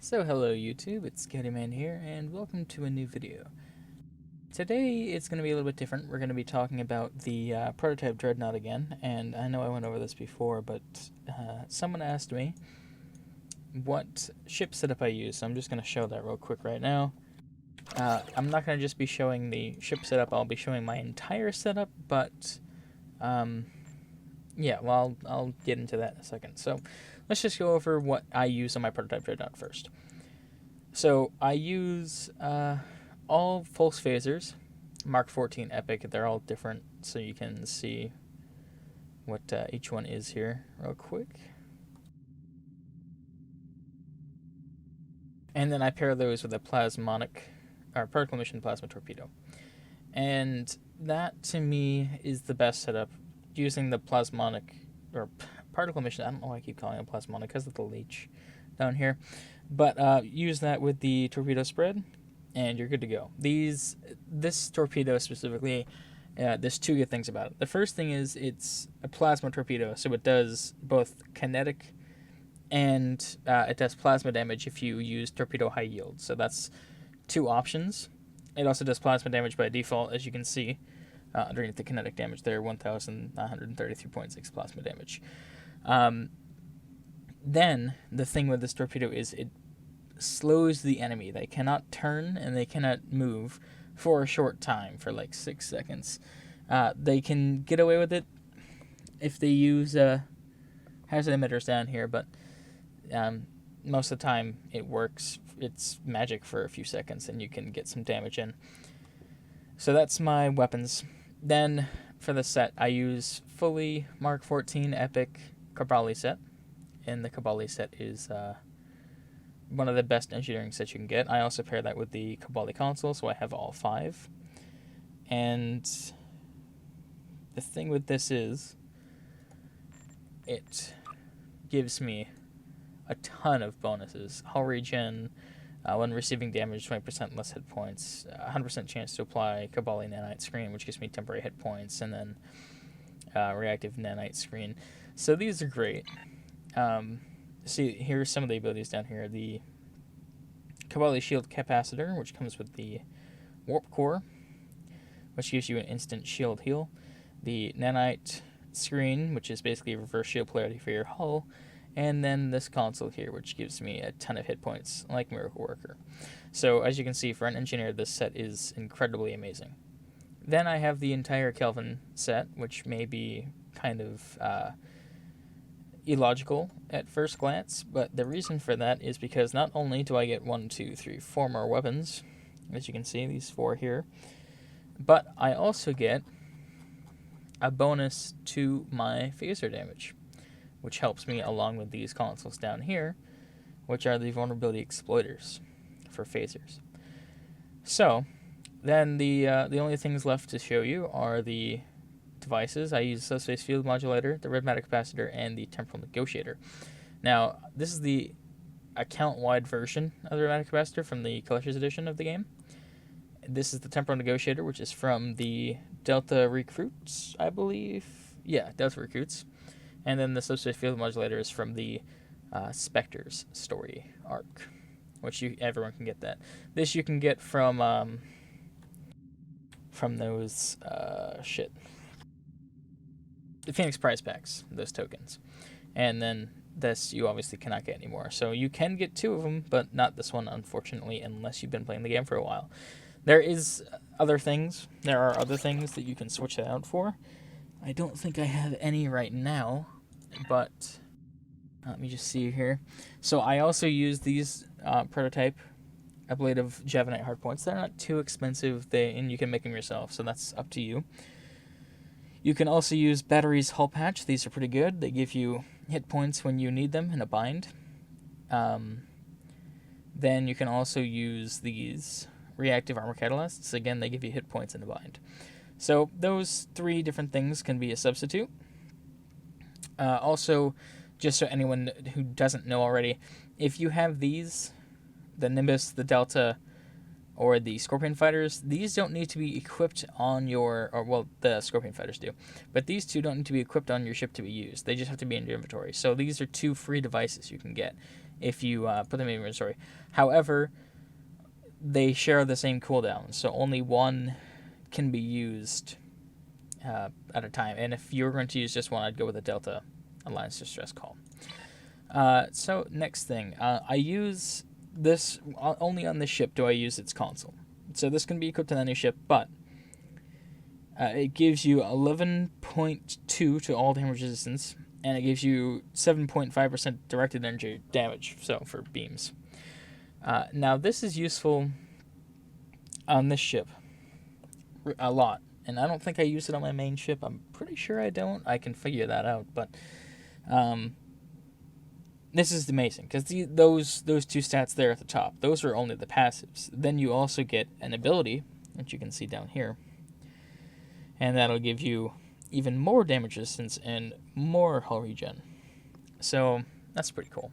So hello YouTube, it's Caddyman here, and welcome to a new video. Today it's going to be a little bit different. We're going to be talking about the prototype Dreadnought again, and I know I went over this before, but someone asked me what ship setup I use, so I'm just going to show that real quick right now. I'm not going to just be showing the ship setup, I'll be showing my entire setup, but yeah, well, I'll get into that in a second. So let's just go over what I use on my prototype Dreadnought first. So I use all pulse phasers, Mark 14 Epic. They're all different, so you can see what each one is here real quick. And then I pair those with a plasmonic, or particle emission plasma torpedo. And that, to me, is the best setup. Using the plasmonic, or particle emission, I don't know why I keep calling it plasmonic, because of the leech down here. But use that with the torpedo spread, and you're good to go. This torpedo specifically, there's two good things about it. The first thing is it's a plasma torpedo, so it does both kinetic and it does plasma damage if you use torpedo high yield. So that's two options. It also does plasma damage by default, as you can see underneath the kinetic damage there, 1,933.6 plasma damage. Then the thing with this torpedo is it slows the enemy. They cannot turn and they cannot move for a short time, for like 6 seconds. They can get away with it if they use hazard emitters down here, but most of the time it works. It's magic for a few seconds and you can get some damage in. So that's my weapons. Then for the set, I use fully Mark 14 Epic Cabali set. And the Cabali set is one of the best engineering sets you can get. I also pair that with the Cabali console, so I have all 5. And the thing with this is, it gives me a ton of bonuses. Hull regen, when receiving damage, 20% less hit points, 100% chance to apply Cabali nanite screen, which gives me temporary hit points, and then reactive nanite screen. So these are great. See, here's some of the abilities down here. The Cabali Shield Capacitor, which comes with the Warp Core, which gives you an instant shield heal. The Nanite Screen, which is basically reverse shield polarity for your hull. And then this console here, which gives me a ton of hit points, like Miracle Worker. So, as you can see, for an engineer, this set is incredibly amazing. Then I have the entire Kelvin set, which may be kind of illogical at first glance, but the reason for that is because not only do I get 4 more weapons, as you can see, these 4 here, but I also get a bonus to my phaser damage, which helps me along with these consoles down here, which are the vulnerability exploiters for phasers. So, then the only things left to show you are the devices. I use subspace field modulator, the red matter capacitor, and the temporal negotiator. Now, this is the account-wide version of the red matter capacitor from the collector's edition of the game. This is the temporal negotiator, which is from the Delta Recruits, I believe. Yeah, Delta Recruits. And then the subspace field modulator is from the Spectres story arc, which everyone can get that. This you can get from those the Phoenix prize packs, those tokens. And then this you obviously cannot get anymore. So you can get 2 of them, but not this one, unfortunately, unless you've been playing the game for a while. There are other things that you can switch it out for. I don't think I have any right now, but let me just see here. So I also use these prototype ablative Javanite hardpoints. They're not too expensive, and you can make them yourself, so that's up to you. You can also use Battery's Hull Patch. These are pretty good. They give you hit points when you need them in a bind. Then you can also use these Reactive Armor Catalysts. Again, they give you hit points in a bind. So those 3 different things can be a substitute. Also, just so anyone who doesn't know already, if you have these, the Nimbus, the Delta, or the Scorpion Fighters, these don't need to be equipped on the Scorpion Fighters do, but these 2 don't need to be equipped on your ship to be used. They just have to be in your inventory. So these are 2 free devices you can get if you put them in your inventory. However, they share the same cooldown, so only one can be used at a time. And if you're going to use just one, I'd go with a Delta Alliance Distress Call. So next thing, I use this only on this ship. Do I use its console? So this can be equipped on any ship, but it gives you 11.2 to all damage resistance, and it gives you 7.5% directed energy damage. So for beams. Now this is useful on this ship a lot, and I don't think I use it on my main ship. I'm pretty sure I don't. I can figure that out, but this is amazing because those two stats there at the top, those are only the passives. Then you also get an ability, which you can see down here, and that'll give you even more damage resistance and more hull regen. So that's pretty cool.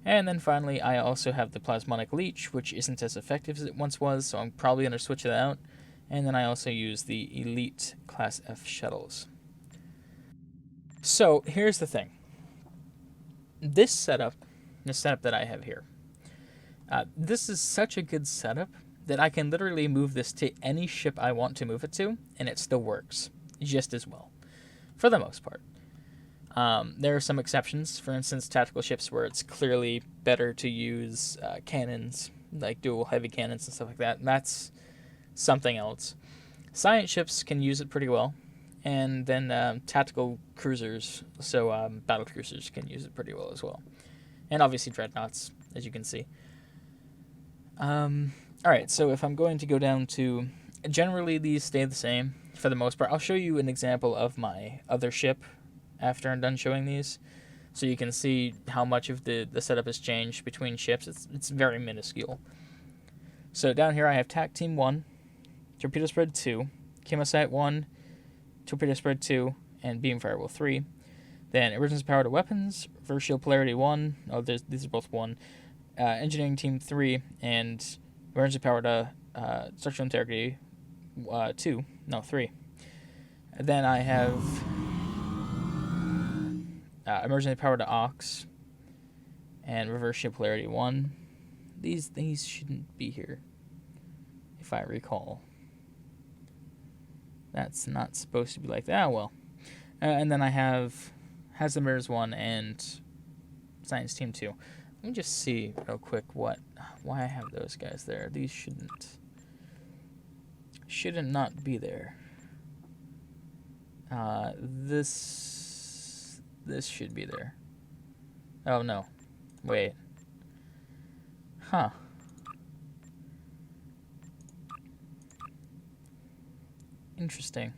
And then finally, I also have the Plasmonic Leech, which isn't as effective as it once was, so I'm probably going to switch it out. And then I also use the Elite Class F shuttles. So here's the thing. This setup, the setup that I have here, this is such a good setup that I can literally move this to any ship I want to move it to, and it still works just as well, for the most part. There are some exceptions, for instance, tactical ships where it's clearly better to use cannons, like dual heavy cannons and stuff like that. That's something else. Science ships can use it pretty well, and then tactical cruisers, so battle cruisers can use it pretty well as well. And obviously dreadnoughts, as you can see. Alright, so if I'm going to go down to... Generally, these stay the same for the most part. I'll show you an example of my other ship after I'm done showing these, so you can see how much of the setup has changed between ships. It's very minuscule. So down here I have TAC Team 1, Torpedo Spread 2, Chemosite 1, Torpedo Spread 2, and Beam Firewall 3. Then Emergency Power to Weapons, Reverse Shield Polarity 1, these are both 1, Engineering Team 3, and Emergency Power to Structural Integrity 3. And then I have Emergency Power to Ox, and Reverse Shield Polarity 1. These shouldn't be here, if I recall. That's not supposed to be like that. Well. And then I have Hazard Mirrors 1 and Science Team 2. Let me just see real quick why I have those guys there. These shouldn't not be there. This should be there. Oh no. Wait. Huh. Interesting.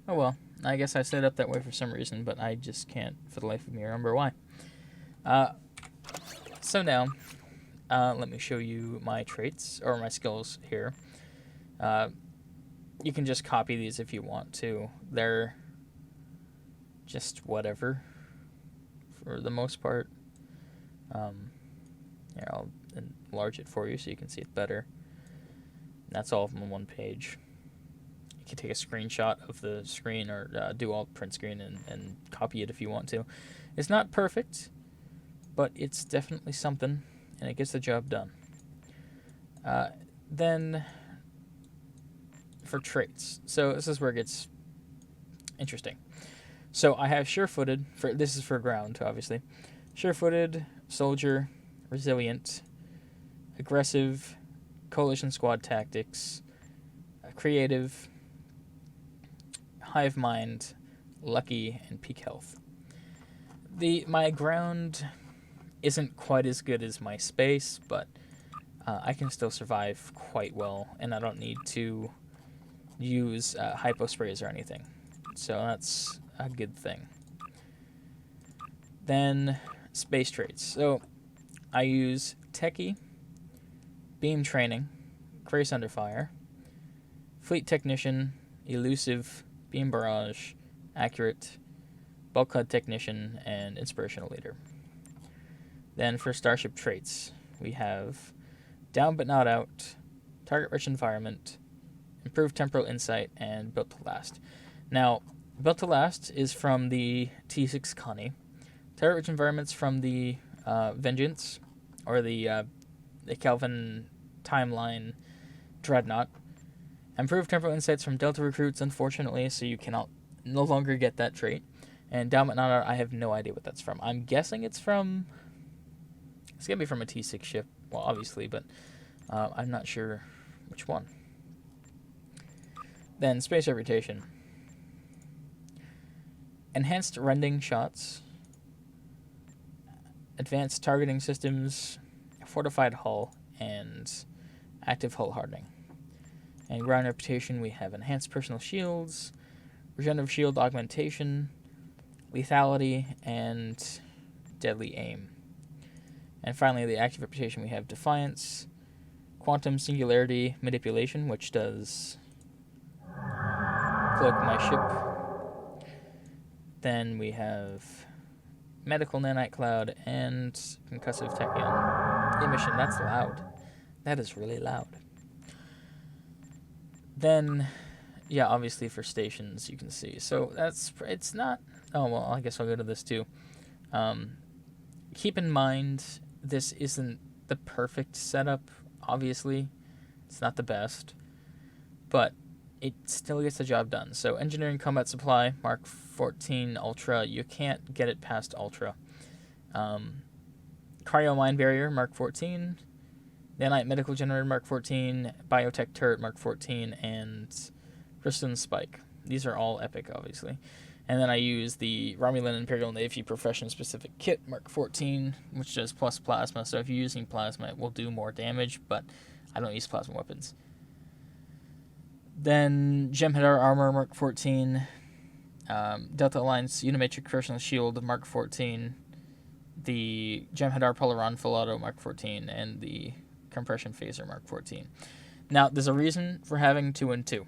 Oh well, I guess I set it up that way for some reason, but I just can't for the life of me remember why. So now, let me show you my traits, or my skills here. You can just copy these if you want to. They're just whatever, for the most part. Here, I'll enlarge it for you so you can see it better. That's all of them on one page. You can take a screenshot of the screen, or do alt print screen and copy it if you want to. It's not perfect, but it's definitely something, and it gets the job done. Then, for traits. So this is where it gets interesting. So I have sure-footed, this is for ground, obviously. Sure-footed, soldier, resilient, aggressive, coalition squad tactics, creative, hive mind, lucky, and peak health. My ground isn't quite as good as my space, but I can still survive quite well, and I don't need to use hypo sprays or anything. So that's a good thing. Then space traits. So I use Techie, Beam Training, Grace Under Fire, Fleet Technician, Elusive, Beam Barrage, Accurate, Bulk HUD Technician, and Inspirational Leader. Then for Starship traits, we have Down But Not Out, Target-Rich Environment, Improved Temporal Insight, and Built to Last. Now, Built to Last is from the T6 Connie. Turret-rich environments from the Vengeance, or the Kelvin timeline Dreadnought. Improved temporal insights from Delta recruits, unfortunately, so you cannot no longer get that trait. And Endowment Honor, I have no idea what that's from. I'm guessing it's from... It's going to be from a T6 ship, well, obviously, but I'm not sure which one. Then Space Reputation. Enhanced rending shots. Advanced targeting systems. Fortified hull. And active hull hardening. And ground reputation, we have enhanced personal shields. Regenerative shield augmentation. Lethality. And deadly aim. And finally, the active reputation, we have Defiance, Quantum Singularity Manipulation, which does cloak my ship. Then we have Medical Nanite Cloud and Concussive Tachyon Emission. That's loud. That is really loud. Then, yeah, obviously for stations, you can see. So it's not... Oh, well, I guess I'll go to this too. Keep in mind... This isn't the perfect setup, obviously. It's not the best. But it still gets the job done. So Engineering Combat Supply, Mark 14 Ultra, you can't get it past Ultra. Cryo Mine Barrier, Mark 14. Nanite Medical Generator, Mark 14. Biotech Turret, Mark 14. And Crystalline Spike. These are all epic, obviously. And then I use the Romulan Imperial Navy Profession-Specific Kit, Mark 14, which does plus plasma. So if you're using plasma, it will do more damage, but I don't use plasma weapons. Then Jem'Hadar Armor, Mark 14. Delta Alliance Unimatrix Personal Shield, Mark 14. The Jem'Hadar Polaron Full Auto, Mark 14. And the Compression Phaser, Mark 14. Now, there's a reason for having 2 and 2.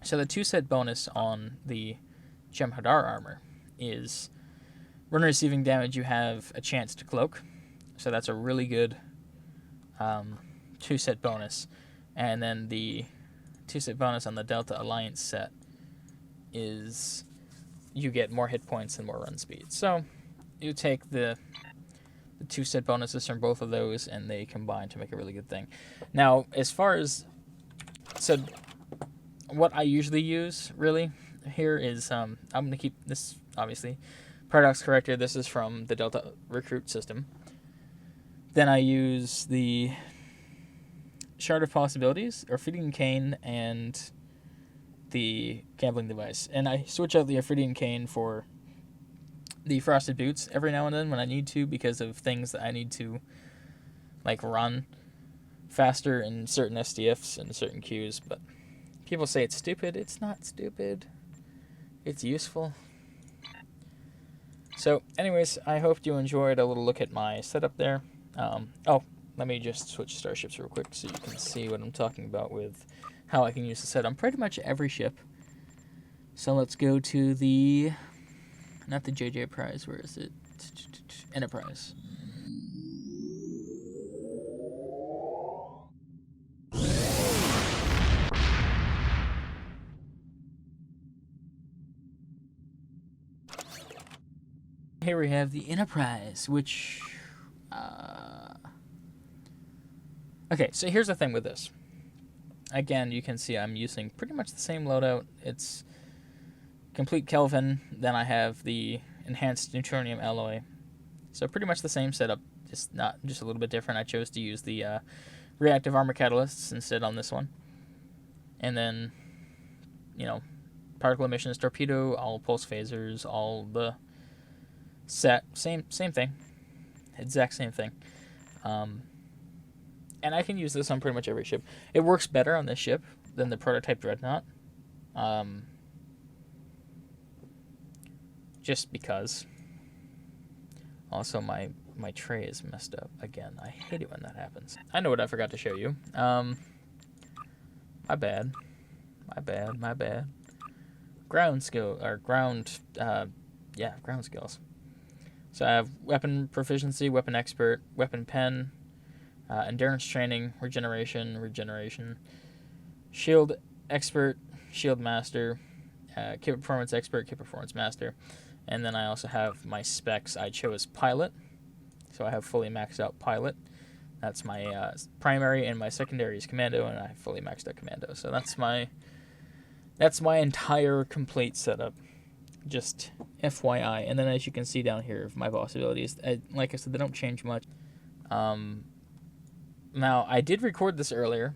So the 2-set bonus on the Jem'Hadar armor is when receiving damage, you have a chance to cloak. So that's a really good 2-set bonus. And then the 2-set bonus on the Delta Alliance set is you get more hit points and more run speed. So you take the 2-set bonuses from both of those, and they combine to make a really good thing. Now, as far as... So what I usually use, really... Here is, I'm going to keep this, obviously, Paradox Corrector. This is from the Delta Recruit system. Then I use the Shard of Possibilities, Ophidian Cane, and the Gambling Device. And I switch out the Ophidian Cane for the Frosted Boots every now and then when I need to, because of things that I need to, like, run faster in certain SDFs and certain queues. But people say it's stupid. It's not stupid. It's useful. So, anyways, I hope you enjoyed a little look at my setup there. Let me just switch starships real quick so you can see what I'm talking about with how I can use the set on pretty much every ship. So let's go to the... Not the JJ Prize, where is it? Enterprise. Here we have the Enterprise, which... Okay, so here's the thing with this. Again, you can see I'm using pretty much the same loadout. It's complete Kelvin. Then I have the enhanced neutronium alloy. So pretty much the same setup, just a little bit different. I chose to use the reactive armor catalysts instead on this one. And then, particle emissions, torpedo, all pulse phasers, all the set, same thing, exact same thing. And I can use this on pretty much every ship. It works better on this ship than the prototype Dreadnought. Just because. Also, my tray is messed up again. I hate it when that happens. I know what I forgot to show you. My bad. Ground skill, or ground, ground skills. So I have weapon proficiency, weapon expert, weapon pen, endurance training, regeneration, shield expert, shield master, Kit Performance Expert, Kit Performance Master, and then I also have my specs. I chose Pilot, so I have fully maxed out Pilot. That's my primary, and my secondary is Commando, and I have fully maxed out Commando. So that's my entire complete setup. Just FYI. And then as you can see down here, my boss abilities, like I said, they don't change much. Now, I did record this earlier,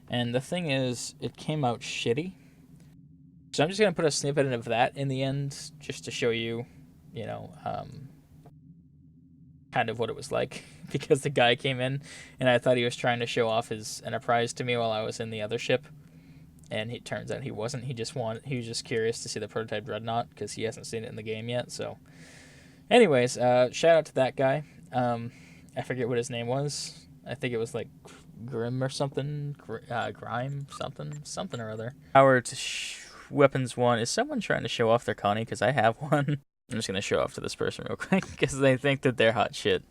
and the thing is, it came out shitty. So I'm just going to put a snippet of that in the end, just to show you, you know, kind of what it was like. Because the guy came in, and I thought he was trying to show off his Enterprise to me while I was in the other ship. And it turns out he wasn't. He was just curious to see the prototype Dreadnought, because he hasn't seen it in the game yet. So, anyways, shout out to that guy. I forget what his name was. I think it was like Grim or something, Grime, something or other. Powered Weapons 1. Is someone trying to show off their Connie? Because I have one. I'm just going to show off to this person real quick, because they think that they're hot shit.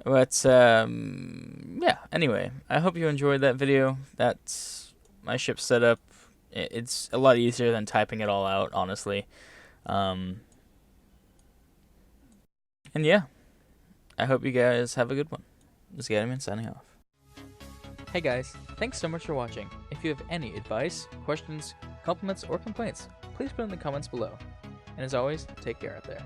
But, yeah, anyway, I hope you enjoyed that video. That's my ship setup. It's a lot easier than typing it all out, honestly. And yeah, I hope you guys have a good one. This is Gadman signing off. Hey guys, thanks so much for watching. If you have any advice, questions, compliments, or complaints, please put in the comments below. And as always, take care out there.